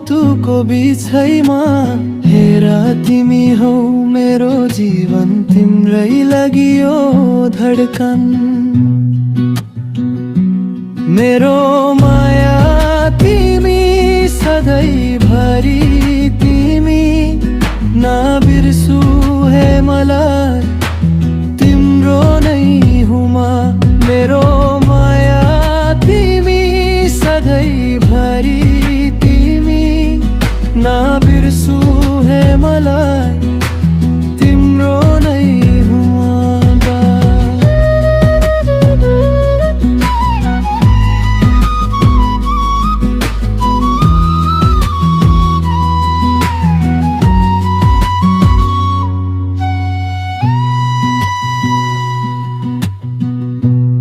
ऋतुको बिछैमा हेर तिमी हौ मेरो जीवन, तिम्रै लगियो धडकन। मेरो माया तिमी सधैँभरि, तिमी नबिर्सु हे मलाई, तिम्रो नै हुमा। मेरो माया तिमी सधैँभरि, तिमी नबिर्सु हे मलाई, तिम्रो नै हुमा।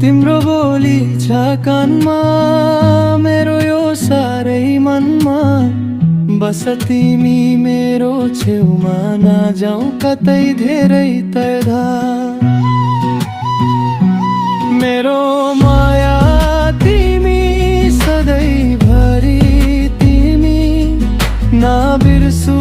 तिम्रो बोली छ कानमा, मेरो यो सारै मनमा। बस तिमी मेरो छेउमा, नजाऊ कतै धेरै तर्दा। मेरो माया तिमी सधैँभरि, तिमी नबिर्सु